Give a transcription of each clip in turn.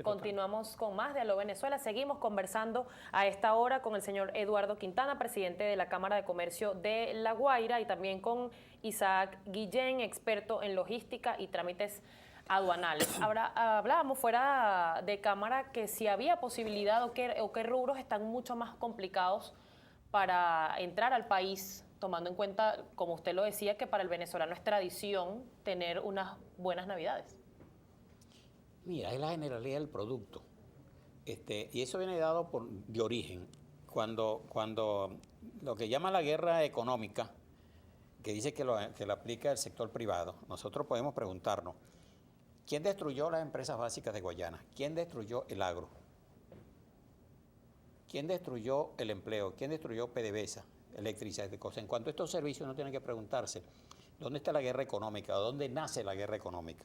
Continuamos con más de Aló Venezuela. Seguimos conversando a esta hora con el señor Eduardo Quintana, presidente de la Cámara de Comercio de La Guaira, y también con Isaac Guillén, experto en logística y trámites aduanales. Hablábamos fuera de cámara que si había posibilidad o qué rubros están mucho más complicados para entrar al país, tomando en cuenta, como usted lo decía, que para el venezolano es tradición tener unas buenas Navidades. Mira, es la generalidad del producto. Y eso viene dado de origen. Cuando lo que llama la guerra económica, que dice que lo aplica el sector privado, nosotros podemos preguntarnos, ¿quién destruyó las empresas básicas de Guayana? ¿Quién destruyó el agro? ¿Quién destruyó el empleo? ¿Quién destruyó PDVSA, electricidad y cosas? En cuanto a estos servicios, uno tiene que preguntarse, ¿dónde está la guerra económica? ¿O dónde nace la guerra económica?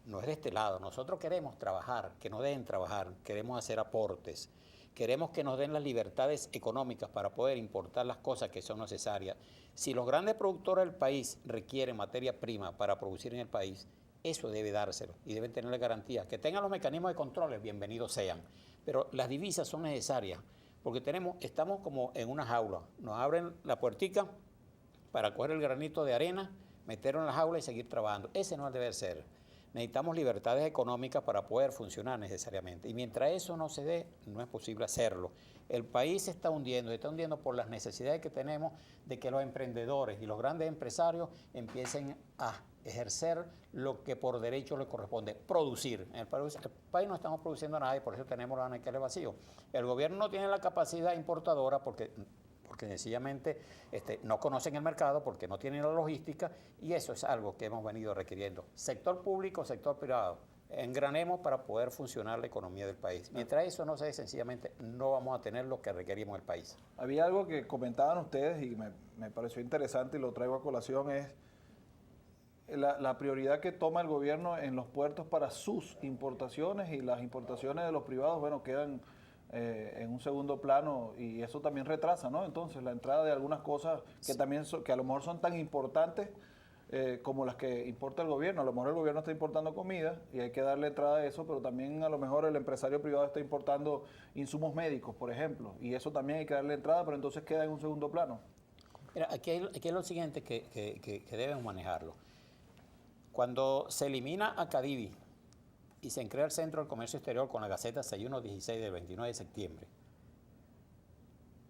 No es de este lado. Nosotros queremos trabajar, que nos dejen trabajar, queremos hacer aportes, queremos que nos den las libertades económicas para poder importar las cosas que son necesarias. Si los grandes productores del país requieren materia prima para producir en el país, eso debe dárselo y deben tener garantías. Que tengan los mecanismos de control, bienvenidos sean. Pero las divisas son necesarias porque estamos como en una jaula. Nos abren la puertica para coger el granito de arena, meterlo en la jaula y seguir trabajando. Ese no debe ser. Necesitamos libertades económicas para poder funcionar necesariamente. Y mientras eso no se dé, no es posible hacerlo. El país se está hundiendo por las necesidades que tenemos de que los emprendedores y los grandes empresarios empiecen a ejercer lo que por derecho les corresponde, producir. En el país no estamos produciendo nada y por eso tenemos los anaqueles vacíos. El gobierno no tiene la capacidad importadora porque sencillamente no conocen el mercado, porque no tienen la logística, y eso es algo que hemos venido requiriendo. Sector público, sector privado, engranemos para poder funcionar la economía del país. Mientras eso no se dé, sencillamente no vamos a tener lo que requerimos el país. Había algo que comentaban ustedes y me pareció interesante y lo traigo a colación, es la prioridad que toma el gobierno en los puertos para sus importaciones, y las importaciones de los privados, bueno, quedan en un segundo plano, y eso también retrasa, ¿no? Entonces, la entrada de algunas cosas que también que a lo mejor son tan importantes como las que importa el gobierno. A lo mejor el gobierno está importando comida y hay que darle entrada a eso, pero también a lo mejor el empresario privado está importando insumos médicos, por ejemplo, y eso también hay que darle entrada, pero entonces queda en un segundo plano. Mira, aquí hay lo siguiente que debemos manejarlo. Cuando se elimina a Cadivi y se crea el Centro del Comercio Exterior con la Gaceta 6116 del 29 de septiembre,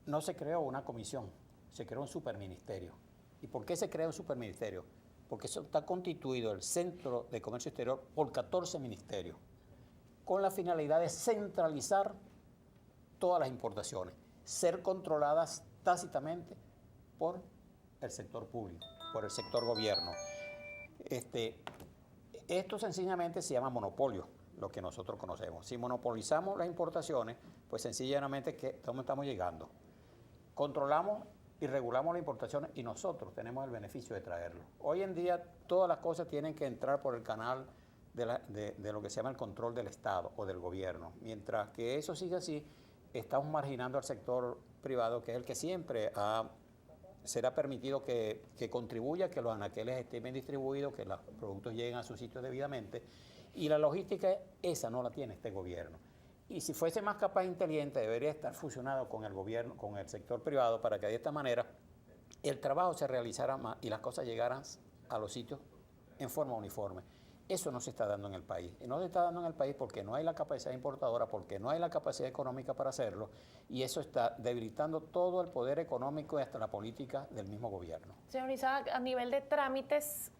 no se creó una comisión, se creó un superministerio. ¿Y por qué se creó un superministerio? Porque eso está constituido el Centro de Comercio Exterior por 14 ministerios, con la finalidad de centralizar todas las importaciones, ser controladas tácitamente por el sector público, por el sector gobierno. Esto sencillamente se llama monopolio, lo que nosotros conocemos. Si monopolizamos las importaciones, pues sencillamente, ¿cómo estamos llegando? Controlamos y regulamos las importaciones y nosotros tenemos el beneficio de traerlo. Hoy en día todas las cosas tienen que entrar por el canal de lo que se llama el control del Estado o del gobierno. Mientras que eso sigue así, estamos marginando al sector privado, que es el que siempre será permitido que contribuya a que los anaqueles estén bien distribuidos, que los productos lleguen a su sitio debidamente. Y la logística, esa no la tiene este gobierno. Y si fuese más capaz e inteligente, debería estar fusionado con el gobierno, con el sector privado, para que de esta manera el trabajo se realizara más y las cosas llegaran a los sitios en forma uniforme. Eso no se está dando en el país. Y no se está dando en el país porque no hay la capacidad importadora, porque no hay la capacidad económica para hacerlo, y eso está debilitando todo el poder económico y hasta la política del mismo gobierno. Señor Isaac, a nivel de trámites,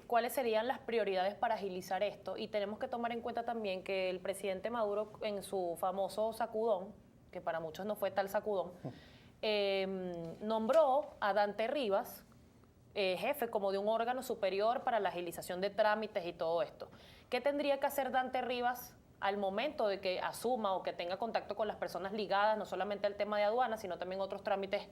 ¿cuáles serían las prioridades para agilizar esto? Y tenemos que tomar en cuenta también que el presidente Maduro, en su famoso sacudón, que para muchos no fue tal sacudón, nombró a Dante Rivas jefe como de un órgano superior para la agilización de trámites y todo esto. ¿Qué tendría que hacer Dante Rivas al momento de que asuma o que tenga contacto con las personas ligadas, no solamente al tema de aduanas, sino también otros trámites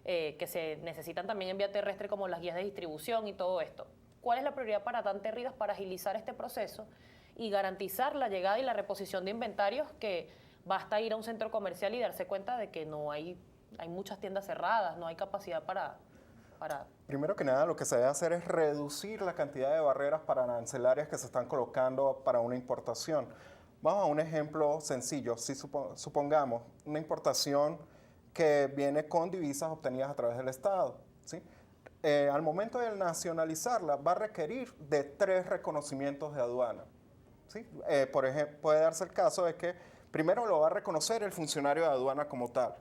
que se necesitan también en vía terrestre, como las guías de distribución y todo esto? ¿Cuál es la prioridad para Dante Rivas para agilizar este proceso y garantizar la llegada y la reposición de inventarios, que basta ir a un centro comercial y darse cuenta de que no hay muchas tiendas cerradas, no hay capacidad para... Primero que nada, lo que se debe hacer es reducir la cantidad de barreras arancelarias que se están colocando para una importación. Vamos a un ejemplo sencillo. Si supongamos una importación que viene con divisas obtenidas a través del Estado, ¿sí? Al momento de nacionalizarla va a requerir de 3 reconocimientos de aduana, ¿sí? Por ejemplo, puede darse el caso de que primero lo va a reconocer el funcionario de aduana como tal.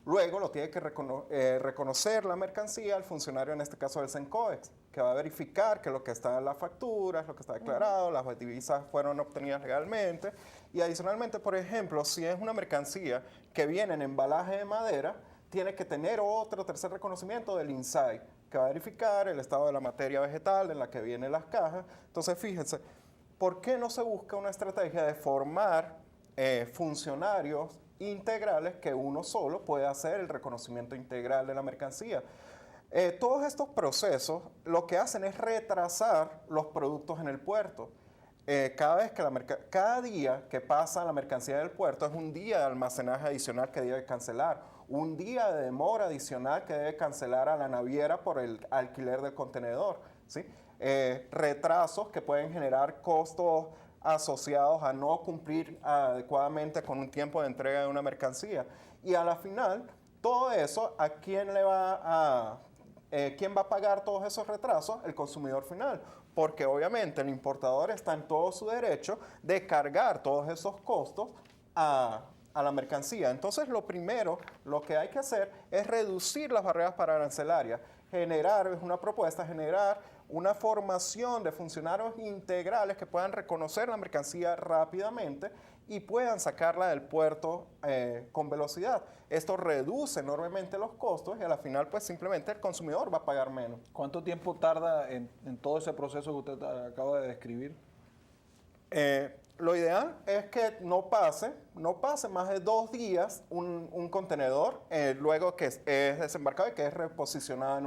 Luego lo tiene que reconocer la mercancía el funcionario, en este caso del CENCOEX, que va a verificar que lo que está en las facturas, lo que está declarado, las divisas fueron obtenidas legalmente. Y adicionalmente, por ejemplo, si es una mercancía que viene en embalaje de madera, tiene que tener otro tercer reconocimiento del INSAI, que va a verificar el estado de la materia vegetal en la que vienen las cajas. Entonces, fíjense, ¿por qué no se busca una estrategia de formar funcionarios integrales que uno solo puede hacer el reconocimiento integral de la mercancía? Todos estos procesos lo que hacen es retrasar los productos en el puerto. Cada día que pasa la mercancía del puerto es un día de almacenaje adicional que debe cancelar, un día de demora adicional que debe cancelar a la naviera por el alquiler del contenedor, ¿sí? Retrasos que pueden generar costos asociados a no cumplir adecuadamente con un tiempo de entrega de una mercancía. Y a la final, todo eso, ¿quién va a pagar todos esos retrasos? El consumidor final. Porque obviamente el importador está en todo su derecho de cargar todos esos costos a la mercancía. Entonces, lo primero, lo que hay que hacer es reducir las barreras arancelarias, generar una formación de funcionarios integrales que puedan reconocer la mercancía rápidamente y puedan sacarla del puerto con velocidad. Esto reduce enormemente los costos y a la final pues simplemente el consumidor va a pagar menos. ¿Cuánto tiempo tarda en todo ese proceso que usted acaba de describir? Lo ideal es que no pase más de 2 días un contenedor luego que es desembarcado y que es reposicionado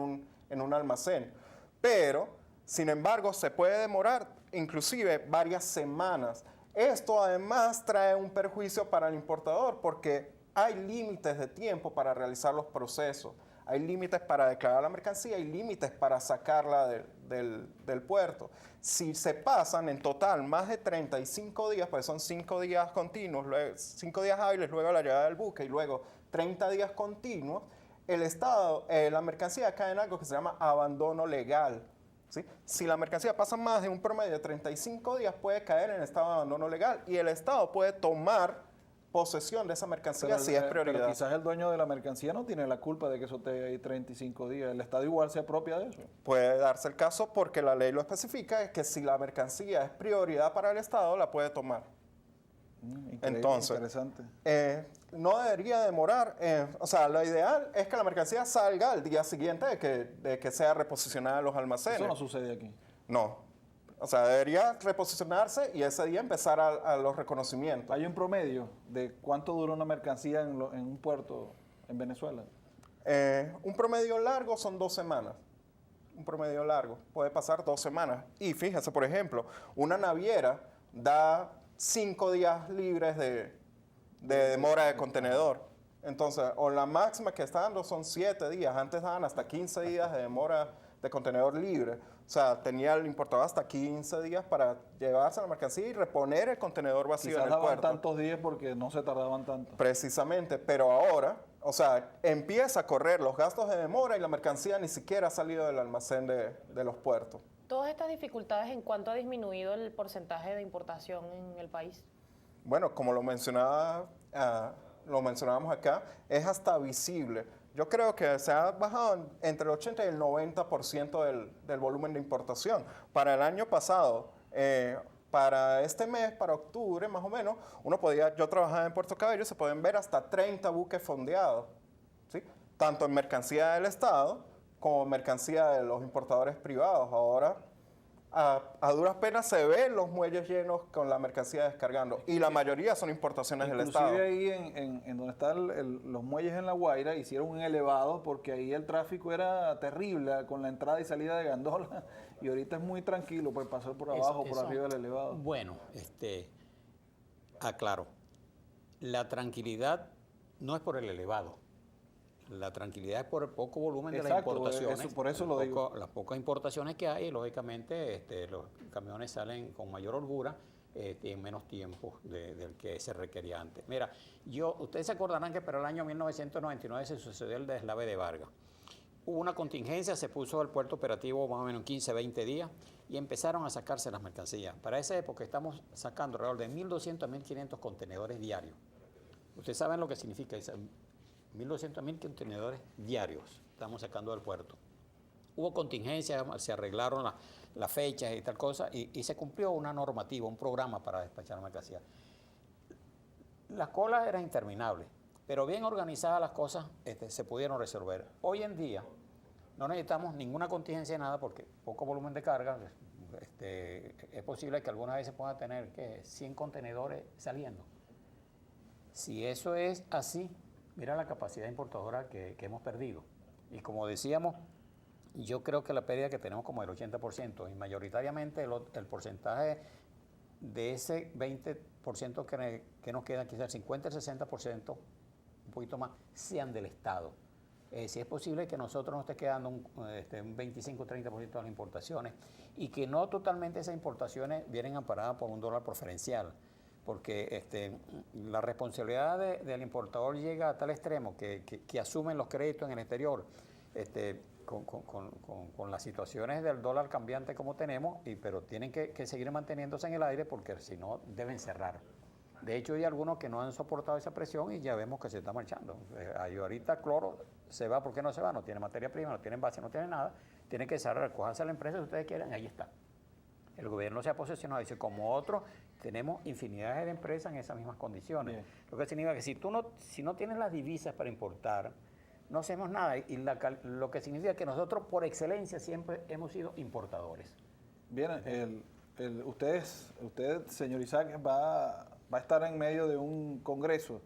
en un almacén. Pero, sin embargo, se puede demorar inclusive varias semanas. Esto además trae un perjuicio para el importador porque hay límites de tiempo para realizar los procesos. Hay límites para declarar la mercancía, hay límites para sacarla del puerto. Si se pasan en total más de 35 días, pues son 5 días continuos, 5 días hábiles luego de la llegada del buque y luego 30 días continuos, la mercancía cae en algo que se llama abandono legal, ¿sí? Si la mercancía pasa más de un promedio de 35 días, puede caer en estado de abandono legal y el Estado puede tomar posesión de esa mercancía si es prioridad. Pero quizás el dueño de la mercancía no tiene la culpa de que eso esté ahí 35 días. El Estado igual se apropia de eso. Puede darse el caso porque la ley lo especifica, es que si la mercancía es prioridad para el Estado, la puede tomar. Entonces, interesante. No debería demorar, lo ideal es que la mercancía salga al día siguiente de que sea reposicionada en los almacenes. Eso no sucede aquí. No. Debería reposicionarse y ese día empezar a los reconocimientos. ¿Hay un promedio de cuánto dura una mercancía en un puerto en Venezuela? Un promedio largo son 2 semanas. Un promedio largo puede pasar 2 semanas. Y fíjense, por ejemplo, una naviera da 5 días libres de demora de contenedor. Entonces, o la máxima que está dando son 7 días. Antes daban hasta 15 días de demora de contenedor libre. O sea, tenía el importador hasta 15 días para llevarse la mercancía y reponer el contenedor vacío Quizás en el puerto. tantos días porque no se tardaban tanto. Precisamente, pero ahora, empieza a correr los gastos de demora y la mercancía ni siquiera ha salido del almacén de los puertos. Todas estas dificultades, ¿en cuánto ha disminuido el porcentaje de importación en el país? Bueno, como lo mencionábamos acá, es hasta visible. Yo creo que se ha bajado entre el 80 y el 90% del volumen de importación. Para el año pasado, para este mes, para octubre más o menos, yo trabajaba en Puerto Cabello, se pueden ver hasta 30 buques fondeados, ¿sí? Tanto en mercancía del Estado como en mercancía de los importadores privados. Ahora, a duras penas se ven los muelles llenos con la mercancía descargando y la mayoría son importaciones del Estado. Inclusive ahí en donde están los muelles en La Guaira hicieron un elevado porque ahí el tráfico era terrible con la entrada y salida de gandola y ahorita es muy tranquilo pues pasar por abajo, por arriba del elevado. Bueno, aclaro, la tranquilidad no es por el elevado. La tranquilidad es por el poco volumen de las importaciones. Por eso lo digo. Las pocas importaciones que hay, lógicamente, los camiones salen con mayor holgura, en menos tiempo del que se requería antes. Mira, ustedes se acordarán que para el año 1999 se sucedió el deslave de Vargas. Hubo una contingencia, se puso el puerto operativo más o menos 15, 20 días y empezaron a sacarse las mercancías. Para esa época estamos sacando alrededor de 1.200 a 1.500 contenedores diarios. Ustedes saben lo que significa eso, 1.200 a 1.000 contenedores diarios estamos sacando del puerto. Hubo contingencias, se arreglaron las fechas y tal cosa, y se cumplió una normativa, un programa para despachar mercancía. Las colas eran interminables, pero bien organizadas las cosas se pudieron resolver. Hoy en día no necesitamos ninguna contingencia de nada porque poco volumen de carga. Es posible que algunas veces puedan tener 100 contenedores saliendo. Si eso es así, mira la capacidad importadora que hemos perdido. Y como decíamos, yo creo que la pérdida que tenemos como el 80%, y mayoritariamente el porcentaje de ese 20% que nos queda, quizás el 50, el 60%, un poquito más, sean del Estado. Si es posible que nosotros nos esté quedando un 25-30% de las importaciones y que no totalmente esas importaciones vienen amparadas por un dólar preferencial, porque la responsabilidad del importador llega a tal extremo que asumen los créditos en el exterior con las situaciones del dólar cambiante como tenemos, pero tienen que seguir manteniéndose en el aire porque si no deben cerrar. De hecho, hay algunos que no han soportado esa presión y ya vemos que se está marchando. Ahorita Cloro se va, ¿por qué no se va? No tiene materia prima, no tiene envase, no tiene nada. Tiene que cerrar, recogerse a la empresa si ustedes quieren, ahí está. El gobierno se ha posesionado, dice, como otros, tenemos infinidad de empresas en esas mismas condiciones. Bien. Lo que significa que si no tienes las divisas para importar, no hacemos nada. Y lo que significa que nosotros, por excelencia, siempre hemos sido importadores. Bien, usted, señor Isaac, va a estar en medio de un congreso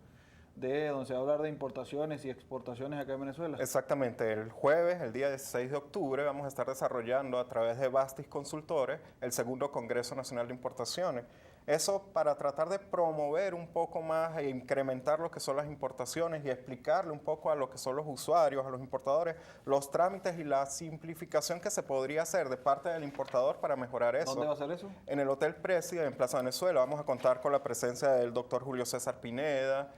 donde se va a hablar de importaciones y exportaciones acá en Venezuela. Exactamente, el jueves, el día 16 de octubre, vamos a estar desarrollando a través de Bastis Consultores el segundo Congreso Nacional de Importaciones. Eso para tratar de promover un poco más e incrementar lo que son las importaciones y explicarle un poco a lo que son los usuarios, a los importadores, los trámites y la simplificación que se podría hacer de parte del importador para mejorar eso. ¿Dónde va a ser eso? En el Hotel President, en Plaza Venezuela. Vamos a contar con la presencia del doctor Julio César Pineda,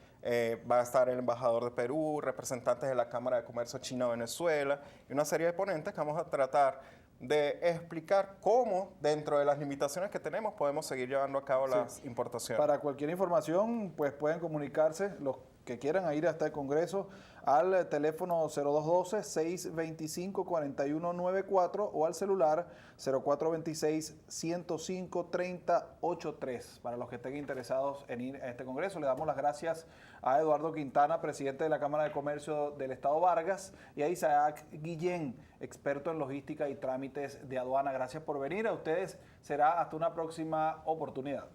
va a estar el embajador de Perú, representantes de la Cámara de Comercio China-Venezuela y una serie de ponentes que vamos a tratar de explicar cómo, dentro de las limitaciones que tenemos, podemos seguir llevando a cabo las importaciones. Para cualquier información, pues pueden comunicarse los que quieran ir hasta el Congreso al teléfono 0212-625-4194 o al celular 0426-105-3083. Para los que estén interesados en ir a este Congreso, le damos las gracias a Eduardo Quintana, presidente de la Cámara de Comercio del Estado Vargas, y a Isaac Guillén, experto en logística y trámites de aduana. Gracias por venir. A ustedes será hasta una próxima oportunidad.